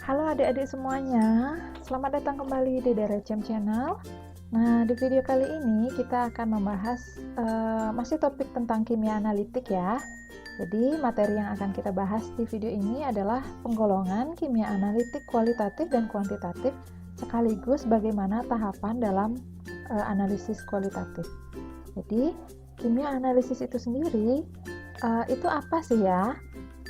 Halo adik-adik semuanya, selamat datang kembali di Derecem Channel. Nah, di video kali ini kita akan membahas masih topik tentang kimia analitik ya. Jadi, materi yang akan kita bahas di video ini adalah penggolongan kimia analitik kualitatif dan kuantitatif, sekaligus bagaimana tahapan dalam analisis kualitatif. Jadi, kimia analisis itu sendiri, itu apa sih ya?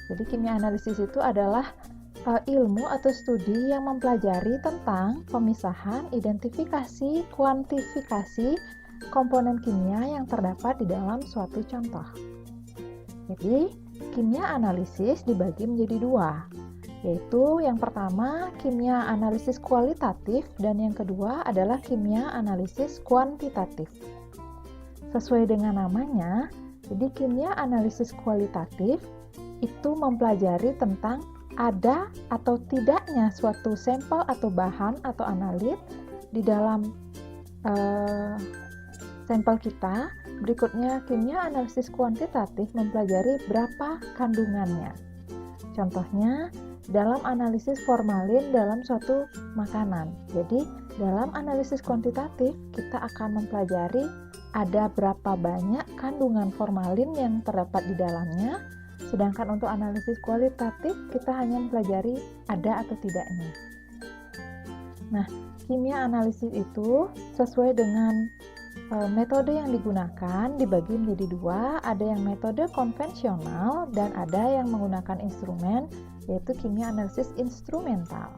Jadi, kimia analisis itu adalah ilmu atau studi yang mempelajari tentang pemisahan, identifikasi, kuantifikasi komponen kimia yang terdapat di dalam suatu contoh. Jadi, kimia analisis dibagi menjadi dua, yaitu yang pertama kimia analisis kualitatif dan yang kedua adalah kimia analisis kuantitatif. Sesuai dengan namanya, jadi kimia analisis kualitatif itu mempelajari tentang ada atau tidaknya suatu sampel atau bahan atau analit di dalam sampel kita. Berikutnya, kimia analisis kuantitatif mempelajari berapa kandungannya. Contohnya, dalam analisis formalin dalam suatu makanan. Jadi, dalam analisis kuantitatif, kita akan mempelajari ada berapa banyak kandungan formalin yang terdapat di dalamnya. Sedangkan untuk analisis kualitatif, kita hanya mempelajari ada atau tidaknya. Nah, kimia analisis itu sesuai dengan metode yang digunakan dibagi menjadi dua, ada yang metode konvensional dan ada yang menggunakan instrumen, yaitu kimia analisis instrumental.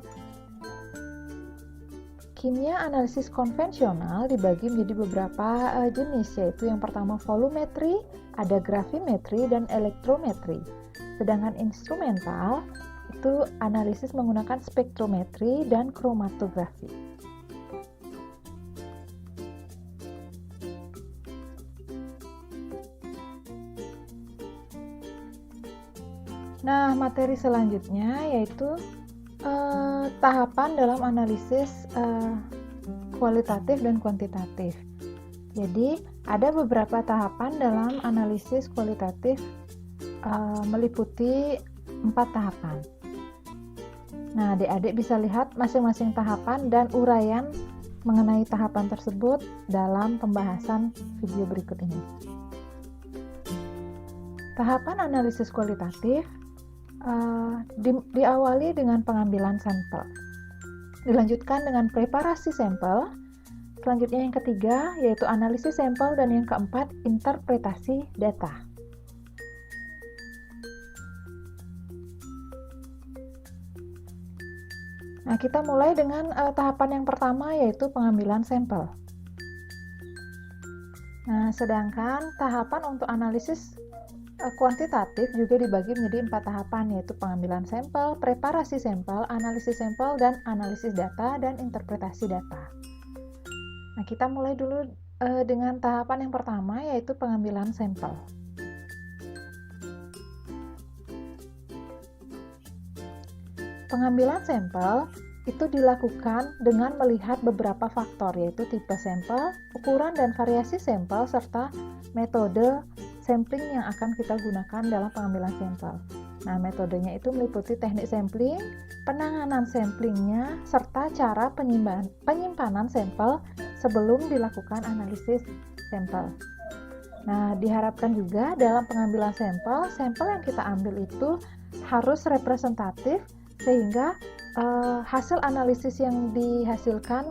Kimia analisis konvensional dibagi menjadi beberapa jenis, yaitu yang pertama volumetri, ada gravimetri dan elektrometri. Sedangkan instrumental itu analisis menggunakan spektrometri dan kromatografi. Nah, materi selanjutnya yaitu tahapan dalam analisis kualitatif dan kuantitatif. Jadi, ada beberapa tahapan dalam analisis kualitatif meliputi 4 tahapan. Nah, adik-adik bisa lihat masing-masing tahapan dan uraian mengenai tahapan tersebut dalam pembahasan video berikut ini. Tahapan analisis kualitatif diawali dengan pengambilan sampel, dilanjutkan dengan preparasi sampel, selanjutnya yang ketiga yaitu analisis sampel, dan yang keempat interpretasi data. Nah, kita mulai dengan tahapan yang pertama yaitu pengambilan sampel. Nah, sedangkan tahapan untuk analisis kuantitatif juga dibagi menjadi 4 tahapan, yaitu pengambilan sampel, preparasi sampel, analisis sampel, dan analisis data dan interpretasi data. Nah, kita mulai dulu dengan tahapan yang pertama yaitu pengambilan sampel. Pengambilan sampel itu dilakukan dengan melihat beberapa faktor, yaitu tipe sampel, ukuran dan variasi sampel, serta metode sampling yang akan kita gunakan dalam pengambilan sampel. Nah, metodenya itu meliputi teknik sampling, penanganan samplingnya, serta cara penyimpanan sampel sebelum dilakukan analisis sampel. Nah, diharapkan juga dalam pengambilan sampel yang kita ambil itu harus representatif sehingga hasil analisis yang dihasilkan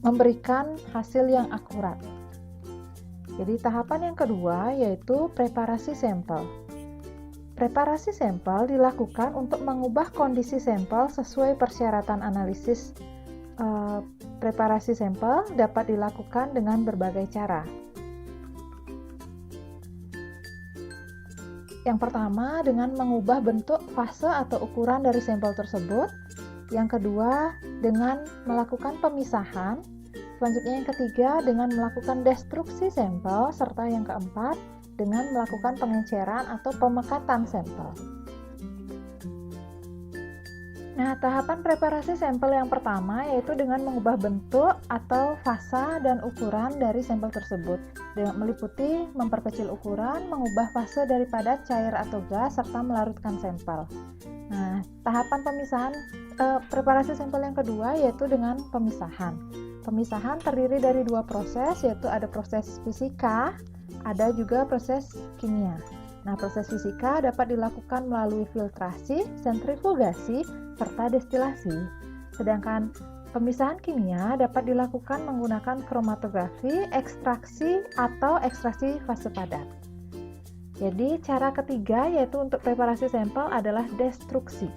memberikan hasil yang akurat. Jadi tahapan yang kedua yaitu preparasi sampel. Preparasi sampel dilakukan untuk mengubah kondisi sampel sesuai persyaratan analisis. Preparasi sampel dapat dilakukan dengan berbagai cara. Yang pertama dengan mengubah bentuk, fase atau ukuran dari sampel tersebut. Yang kedua dengan melakukan pemisahan. Selanjutnya yang ketiga dengan melakukan destruksi sampel, serta yang keempat dengan melakukan pengenceran atau pemekatan sampel. Nah, tahapan preparasi sampel yang pertama yaitu dengan mengubah bentuk atau fase dan ukuran dari sampel tersebut, dengan meliputi memperkecil ukuran, mengubah fase daripada cair atau gas, serta melarutkan sampel. Nah, tahapan pemisahan preparasi sampel yang kedua yaitu dengan pemisahan. Pemisahan terdiri dari dua proses, yaitu ada proses fisika, ada juga proses kimia. Nah, proses fisika dapat dilakukan melalui filtrasi, sentrifugasi, serta destilasi. Sedangkan pemisahan kimia dapat dilakukan menggunakan kromatografi, ekstraksi, atau ekstraksi fase padat. Jadi, cara ketiga yaitu untuk preparasi sampel adalah destruksi.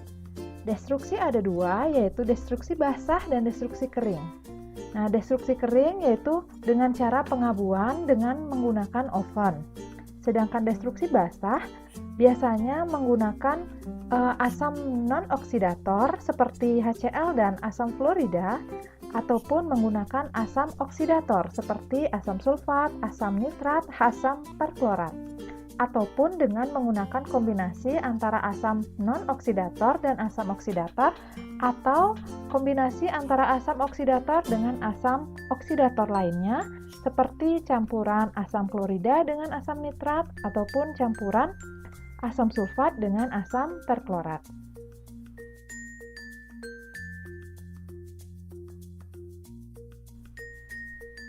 Destruksi ada dua, yaitu destruksi basah dan destruksi kering. Nah, destruksi kering yaitu dengan cara pengabuan dengan menggunakan oven. Sedangkan destruksi basah biasanya menggunakan asam non-oksidator seperti HCl dan asam fluorida, ataupun menggunakan asam oksidator seperti asam sulfat, asam nitrat, asam perklorat, ataupun dengan menggunakan kombinasi antara asam non-oksidator dan asam oksidator, atau kombinasi antara asam oksidator dengan asam oksidator lainnya, seperti campuran asam klorida dengan asam nitrat, ataupun campuran asam sulfat dengan asam perklorat.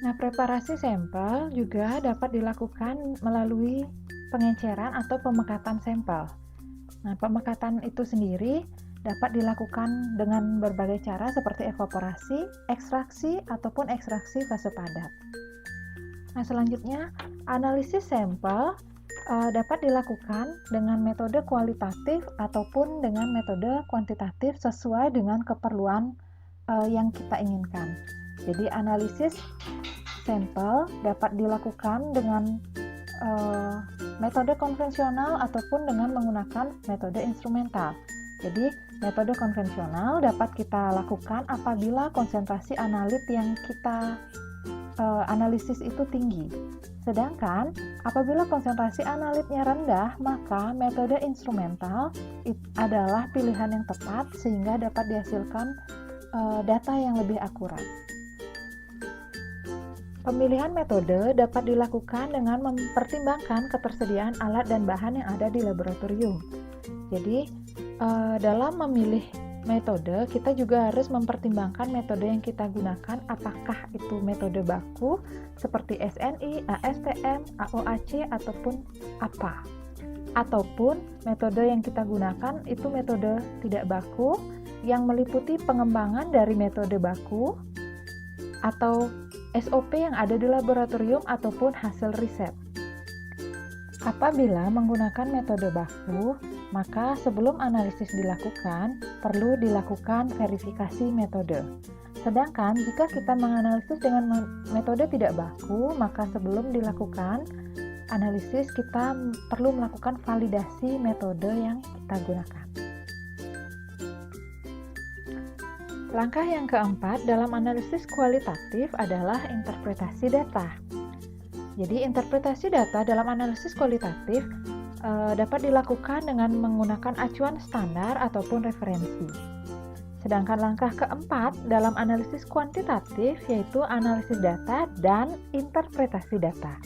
Nah, preparasi sampel juga dapat dilakukan melalui pengenceran atau pemekatan sampel. Nah, pemekatan itu sendiri dapat dilakukan dengan berbagai cara seperti evaporasi, ekstraksi, ataupun ekstraksi fase padat. Nah, selanjutnya, analisis sampel dapat dilakukan dengan metode kualitatif ataupun dengan metode kuantitatif sesuai dengan keperluan yang kita inginkan. Jadi, analisis sampel dapat dilakukan dengan metode konvensional ataupun dengan menggunakan metode instrumental. Jadi, metode konvensional dapat kita lakukan apabila konsentrasi analit yang kita analisis itu tinggi. Sedangkan apabila konsentrasi analitnya rendah, maka metode instrumental adalah pilihan yang tepat sehingga dapat dihasilkan data yang lebih akurat. Pemilihan metode dapat dilakukan dengan mempertimbangkan ketersediaan alat dan bahan yang ada di laboratorium. Jadi, dalam memilih metode, kita juga harus mempertimbangkan metode yang kita gunakan, apakah itu metode baku seperti SNI, ASTM, AOAC, ataupun apa. Ataupun metode yang kita gunakan itu metode tidak baku yang meliputi pengembangan dari metode baku atau SOP yang ada di laboratorium ataupun hasil riset. Apabila menggunakan metode baku, maka sebelum analisis dilakukan, perlu dilakukan verifikasi metode. Sedangkan jika kita menganalisis dengan metode tidak baku, maka sebelum dilakukan analisis kita perlu melakukan validasi metode yang kita gunakan. Langkah yang keempat dalam analisis kualitatif adalah interpretasi data. Jadi, interpretasi data dalam analisis kualitatif dapat dilakukan dengan menggunakan acuan standar ataupun referensi. Sedangkan langkah keempat dalam analisis kuantitatif yaitu analisis data dan interpretasi data.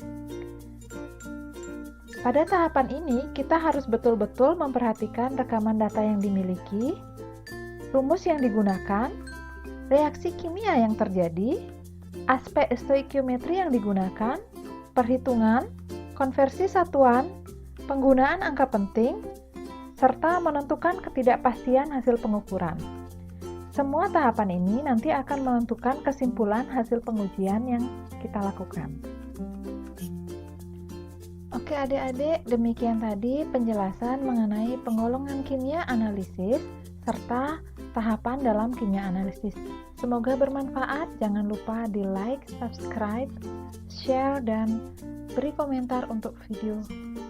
Pada tahapan ini, kita harus betul-betul memperhatikan rekaman data yang dimiliki, rumus yang digunakan, reaksi kimia yang terjadi, aspek stoikiometri yang digunakan, perhitungan, konversi satuan, penggunaan angka penting, serta menentukan ketidakpastian hasil pengukuran. Semua tahapan ini nanti akan menentukan kesimpulan hasil pengujian yang kita lakukan. Oke adik-adik, demikian tadi penjelasan mengenai penggolongan kimia analisis serta tahapan dalam kimia analisis. Semoga bermanfaat. Jangan lupa di like, subscribe, share, dan beri komentar untuk video ini.